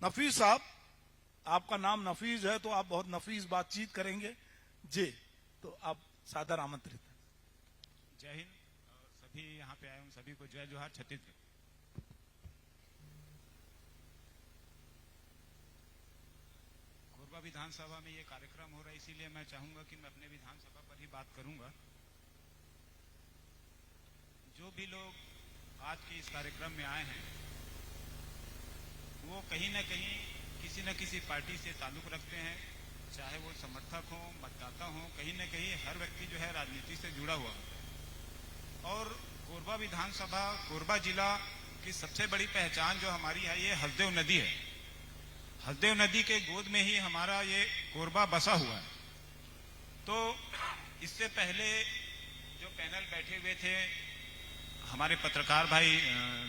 नफीस साहब, आपका नाम नफीस है तो आप बहुत नफीस बातचीत करेंगे जी, तो आप सादर आमंत्रित हैं। जय हिंद और सभी यहाँ पे आए हूँ सभी को जय जोहार छत्तीसगढ़। कोरबा विधानसभा में ये कार्यक्रम हो रहा है, इसीलिए मैं चाहूंगा कि मैं अपने विधानसभा पर ही बात करूंगा। जो भी लोग आज के इस कार्यक्रम में आए हैं वो कहीं न कहीं किसी न किसी पार्टी से ताल्लुक रखते हैं, चाहे वो समर्थक हो, मतदाता हो, कहीं न कहीं हर व्यक्ति जो है राजनीति से जुड़ा हुआ है। और कोरबा विधानसभा, कोरबा जिला की सबसे बड़ी पहचान जो हमारी है ये हसदेव नदी है। हसदेव नदी के गोद में ही हमारा ये कोरबा बसा हुआ है। तो इससे पहले जो पैनल बैठे हुए थे हमारे पत्रकार भाई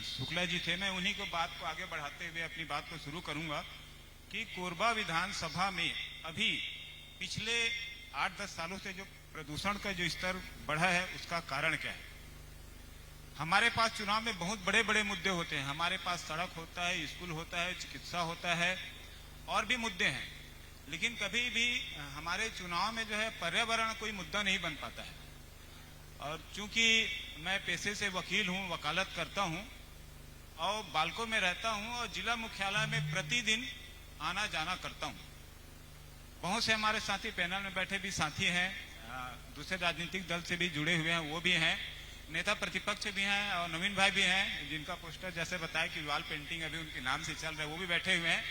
शुक्ला जी थे, मैं उन्हीं को बात को आगे बढ़ाते हुए अपनी बात को शुरू करूंगा कि कोरबा विधानसभा में अभी पिछले 8-10 सालों से जो प्रदूषण का जो स्तर बढ़ा है उसका कारण क्या है। हमारे पास चुनाव में बहुत बड़े बड़े मुद्दे होते हैं, हमारे पास सड़क होता है, स्कूल होता है, चिकित्सा होता है और भी मुद्दे हैं, लेकिन कभी भी हमारे चुनाव में जो है पर्यावरण कोई मुद्दा नहीं बन पाता है। और चूंकि मैं पेशे से वकील हूं, वकालत करता हूं और बालको में रहता हूं और जिला मुख्यालय में प्रतिदिन आना जाना करता हूं। बहुत से हमारे साथी पैनल में बैठे भी साथी हैं, दूसरे राजनीतिक दल से भी जुड़े हुए हैं, वो भी हैं, नेता प्रतिपक्ष भी हैं और नवीन भाई भी हैं जिनका पोस्टर जैसे बताया कि वॉल पेंटिंग अभी उनके नाम से चल रहा है, वो भी बैठे हुए हैं।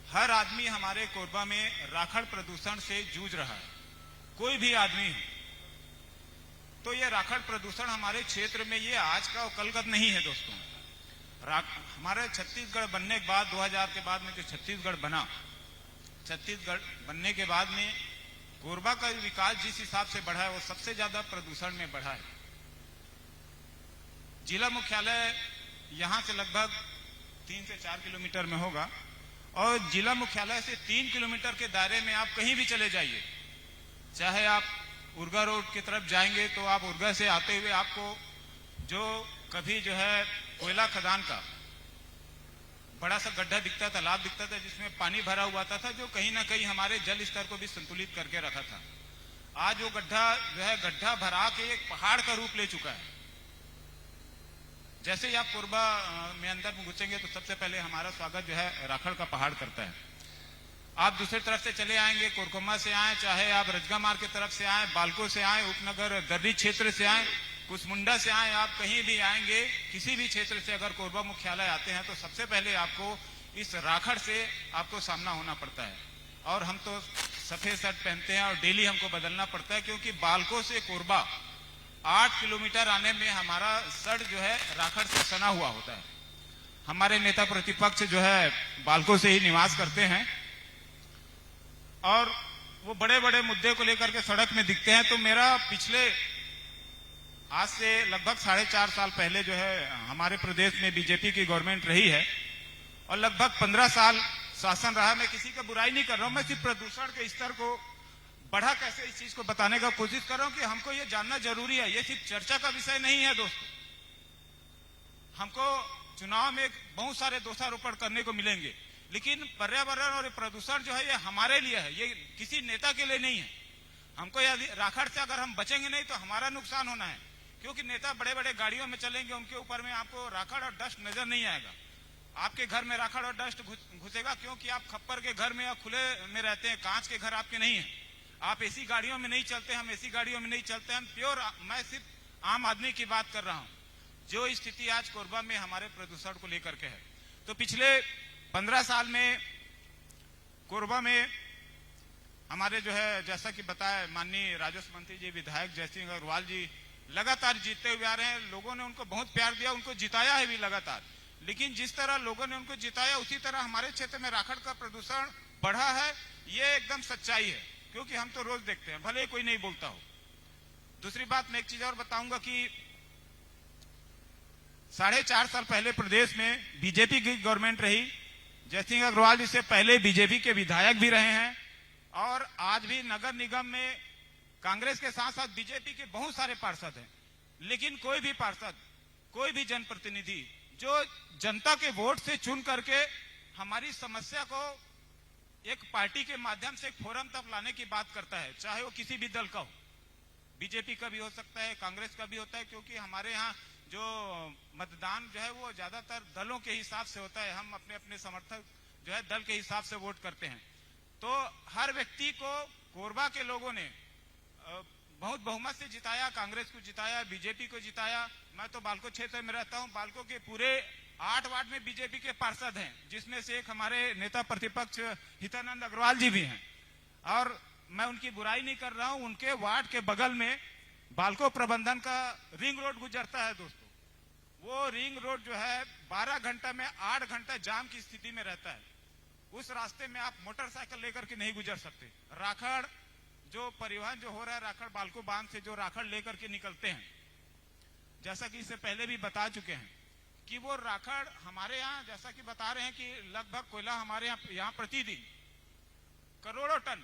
हर आदमी हमारे कोरबा में राखड़ प्रदूषण से जूझ रहा है, कोई भी आदमी है। तो ये राखड़ प्रदूषण हमारे क्षेत्र में ये आज का और कल का नहीं है दोस्तों। हमारे छत्तीसगढ़ बनने के बाद 2000 के बाद में जो छत्तीसगढ़ बना, छत्तीसगढ़ बनने के बाद में कोरबा का विकास जिस हिसाब से बढ़ा है वो सबसे ज्यादा प्रदूषण में बढ़ा है। जिला मुख्यालय यहां से लगभग 3 से 4 किलोमीटर में होगा और जिला मुख्यालय से 3 किलोमीटर के दायरे में आप कहीं भी चले जाइए, चाहे आप उर्गा रोड की तरफ जाएंगे तो आप उर्गा से आते हुए आपको जो कभी जो है कोयला खदान का बड़ा सा गड्ढा दिखता, तालाब दिखता था जिसमें पानी भरा हुआ था जो कहीं ना कहीं हमारे जल स्तर को भी संतुलित करके रखा था। आज वो गड्ढा जो है गड्ढा भरा के एक पहाड़ का रूप ले चुका है। जैसे ही आप कोरबा में अंदर में घुसेंगे तो सबसे पहले हमारा स्वागत जो है राखड़ का पहाड़ करता है। आप दूसरी तरफ से चले आएंगे, कोरकोमा से आए, चाहे आप रजगा मार्ग की तरफ से आए, बालको से आए, उपनगर दर्री क्षेत्र से आए, कुसमुंडा से आए, आप कहीं भी आएंगे, किसी भी क्षेत्र से अगर कोरबा मुख्यालय आते हैं तो सबसे पहले आपको इस राखड़ से आपको सामना होना पड़ता है। और हम तो सफेद शर्ट पहनते हैं और डेली हमको बदलना पड़ता है, क्योंकि बालको से कोरबा 8 किलोमीटर आने में हमारा सड़क जो है राखड़ से सना हुआ होता है। हमारे नेता प्रतिपक्ष जो है बालको से ही निवास करते हैं और वो बड़े बड़े मुद्दे को लेकर के सड़क में दिखते हैं। तो मेरा पिछले आज से लगभग 4.5 साल पहले जो है हमारे प्रदेश में बीजेपी की गवर्नमेंट रही है और लगभग 15 साल शासन रहा। मैं किसी का बुराई नहीं कर रहा हूं, मैं सिर्फ प्रदूषण के स्तर को बढ़ा कैसे इस चीज को बताने का कोशिश कर रहा हूं कि हमको ये जानना जरूरी है। ये सिर्फ चर्चा का विषय नहीं है दोस्तों। हमको चुनाव में बहुत सारे दोषारोपण करने को मिलेंगे, लेकिन पर्यावरण और प्रदूषण जो है ये हमारे लिए है, ये किसी नेता के लिए नहीं है। हमको यदि राखड़ से अगर हम बचेंगे नहीं तो हमारा नुकसान होना है, क्योंकि नेता बड़े बड़े गाड़ियों में चलेंगे, उनके ऊपर में आपको राखड़ और डस्ट नजर नहीं आएगा। आपके घर में राखड़ और डस्ट घुसेगा क्योंकि आप खप्पर के घर में या खुले में रहते हैं, कांच के घर आपके नहीं है। आप एसी गाड़ियों में नहीं चलते, हम एसी गाड़ियों में नहीं चलते, हम प्योर, मैं सिर्फ आम आदमी की बात कर रहा हूं। जो स्थिति आज कोरबा में हमारे प्रदूषण को लेकर के है, तो पिछले 15 साल में कोरबा में हमारे जो है जैसा कि बताया माननीय राजस्व मंत्री जी, विधायक जयसिंह अग्रवाल जी लगातार जीतते हुए आ रहे हैं। लोगों ने उनको बहुत प्यार दिया, उनको जिताया है भी लगातार। लेकिन जिस तरह लोगों ने उनको जिताया उसी तरह हमारे क्षेत्र में राखड़ का प्रदूषण बढ़ा है, ये एकदम सच्चाई है, क्योंकि हम तो रोज देखते हैं, भले कोई नहीं बोलता हो। दूसरी बात मैं एक चीज और बताऊंगा कि 4.5 साल पहले प्रदेश में बीजेपी की गवर्नमेंट रही। जयसिंह अग्रवाल जी से पहले बीजेपी के विधायक भी रहे हैं और आज भी नगर निगम में कांग्रेस के साथ साथ बीजेपी के बहुत सारे पार्षद हैं। लेकिन कोई भी पार्षद, कोई भी जनप्रतिनिधि जो जनता के वोट से चुन करके हमारी समस्या को एक पार्टी के माध्यम से एक फोरम तक लाने की बात करता है, चाहे वो किसी भी दल का हो, बीजेपी का भी हो सकता है, कांग्रेस का भी होता है, क्योंकि हमारे यहाँ जो मतदान जो है वो ज्यादातर दलों के हिसाब से होता है। हम अपने अपने समर्थक जो है दल के हिसाब से वोट करते हैं। तो हर व्यक्ति को कोरबा के लोगों ने बहुत बहुमत से जिताया, कांग्रेस को जिताया, बीजेपी को जिताया। मैं तो बालको क्षेत्र में रहता हूं, बालको के पूरे 8 वार्ड में बीजेपी के पार्षद हैं, जिसमें से एक हमारे नेता प्रतिपक्ष हितानंद अग्रवाल जी भी हैं। और मैं उनकी बुराई नहीं कर रहा हूं, उनके वार्ड के बगल में बालको प्रबंधन का रिंग रोड गुजरता है दोस्तों। वो रिंग रोड जो है 12 घंटा में 8 घंटा जाम की स्थिति में रहता है। उस रास्ते में आप मोटरसाइकिल लेकर के नहीं गुजर सकते। राखड़ जो परिवहन जो हो रहा है, राखड़ बालको बांध से जो राखड़ लेकर के निकलते हैं, जैसा कि इससे पहले भी बता चुके हैं कि वो राखड़ हमारे यहाँ, जैसा कि बता रहे हैं कि लगभग कोयला हमारे यहाँ प्रतिदिन करोड़ों टन,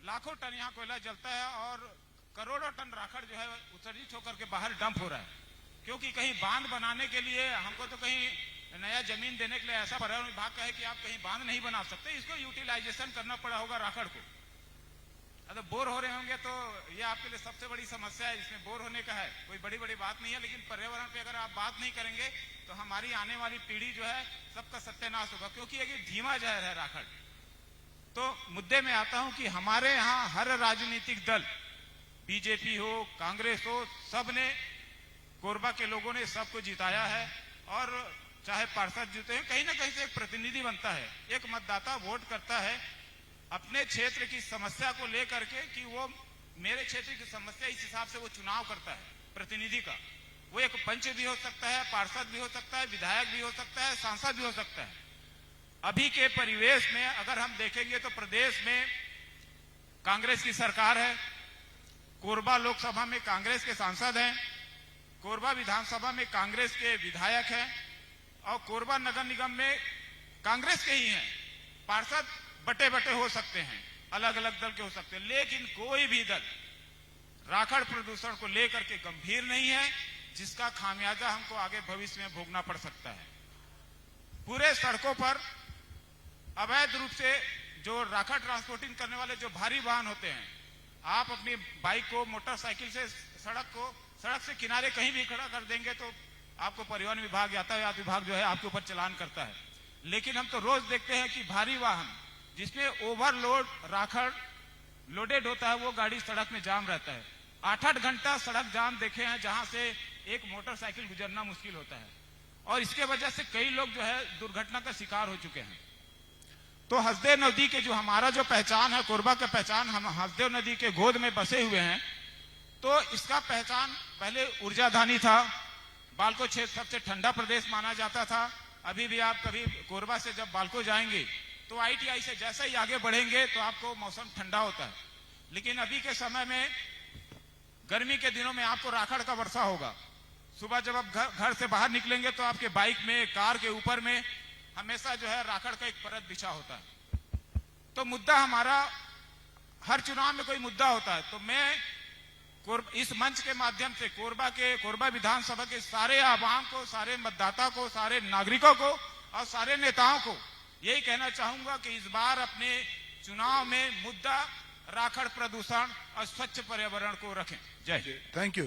लाखों टन यहाँ कोयला जलता है और करोड़ों टन राखड़ जो है उत्सर्जित होकर के बाहर डंप हो रहा है। क्योंकि कहीं बांध बनाने के लिए हमको तो कहीं नया जमीन देने के लिए ऐसा पर्यावरण विभाग का है कि आप कहीं बांध नहीं बना सकते, इसको यूटिलाइजेशन करना पड़ा होगा राखड़ को। अगर बोर हो रहे होंगे तो ये आपके लिए सबसे बड़ी समस्या है, इसमें बोर होने का है, कोई बड़ी बड़ी बात नहीं है। लेकिन पर्यावरण पे अगर आप बात नहीं करेंगे तो हमारी आने वाली पीढ़ी जो है सबका सत्यानाश होगा, क्योंकि ये धीमा जहर है राखड़। तो मुद्दे में आता हूं कि हमारे यहाँ हर राजनीतिक दल, बीजेपी हो, कांग्रेस हो, सब ने, कोरबा के लोगों ने सबको जिताया है। और चाहे पार्षद जीते हैं, कहीं ना कहीं से एक प्रतिनिधि बनता है, एक मतदाता वोट करता है अपने क्षेत्र की समस्या को लेकर के कि वो मेरे क्षेत्र की समस्या, इस हिसाब से वो चुनाव करता है प्रतिनिधि का। वो एक पंच भी हो सकता है, पार्षद भी हो सकता है, विधायक भी हो सकता है, सांसद भी हो सकता है। अभी के परिवेश में अगर हम देखेंगे तो प्रदेश में कांग्रेस की सरकार है, कोरबा लोकसभा में कांग्रेस के सांसद हैं, कोरबा विधानसभा में कांग्रेस के विधायक हैं और कोरबा नगर निगम में कांग्रेस के ही हैं। पार्षद बटे बटे हो सकते हैं, अलग अलग दल के हो सकते हैं, लेकिन कोई भी दल राखड़ प्रदूषण को लेकर के गंभीर नहीं है, जिसका खामियाजा हमको आगे भविष्य में भोगना पड़ सकता है। पूरे सड़कों पर अवैध रूप से जो राखड़ ट्रांसपोर्टिंग करने वाले जो भारी वाहन होते हैं, आप अपनी बाइक को, मोटरसाइकिल से सड़क से किनारे कहीं भी खड़ा कर देंगे तो आपको परिवहन विभाग, यातायात विभाग जो है आपके ऊपर चालान करता है। लेकिन हम तो रोज देखते हैं कि भारी वाहन जिसमें ओवरलोड राखड़ लोडेड होता है, वो गाड़ी सड़क में जाम रहता है। 8-8 घंटा सड़क जाम देखे हैं, जहां से एक मोटरसाइकिल गुजरना मुश्किल होता है। और इसके वजह से कई लोग जो है दुर्घटना का शिकार हो चुके हैं। तो हसदेव नदी के जो हमारा जो पहचान है, कोरबा का पहचान, हम हसदेव नदी के गोद में बसे हुए हैं। तो इसका पहचान पहले ऊर्जाधानी था, बालको क्षेत्र सबसे ठंडा प्रदेश माना जाता था। अभी भी आप कभी कोरबा से जब बालको जाएंगे तो ITI से जैसे ही आगे बढ़ेंगे तो आपको मौसम ठंडा होता है। लेकिन अभी के समय में गर्मी के दिनों में आपको राखड़ का वर्षा होगा। सुबह जब आप घर से बाहर निकलेंगे तो आपके बाइक में, कार के ऊपर में हमेशा जो है राखड़ का एक परत बिछा होता है। तो मुद्दा हमारा, हर चुनाव में कोई मुद्दा होता है। तो मैं इस मंच के माध्यम से कोरबा विधानसभा के सारे आवाम को, सारे मतदाता को, सारे नागरिकों को और सारे नेताओं को यही कहना चाहूंगा कि इस बार अपने चुनाव में मुद्दा राखड़ प्रदूषण और स्वच्छ पर्यावरण को रखें। जय हिंद। Thank you.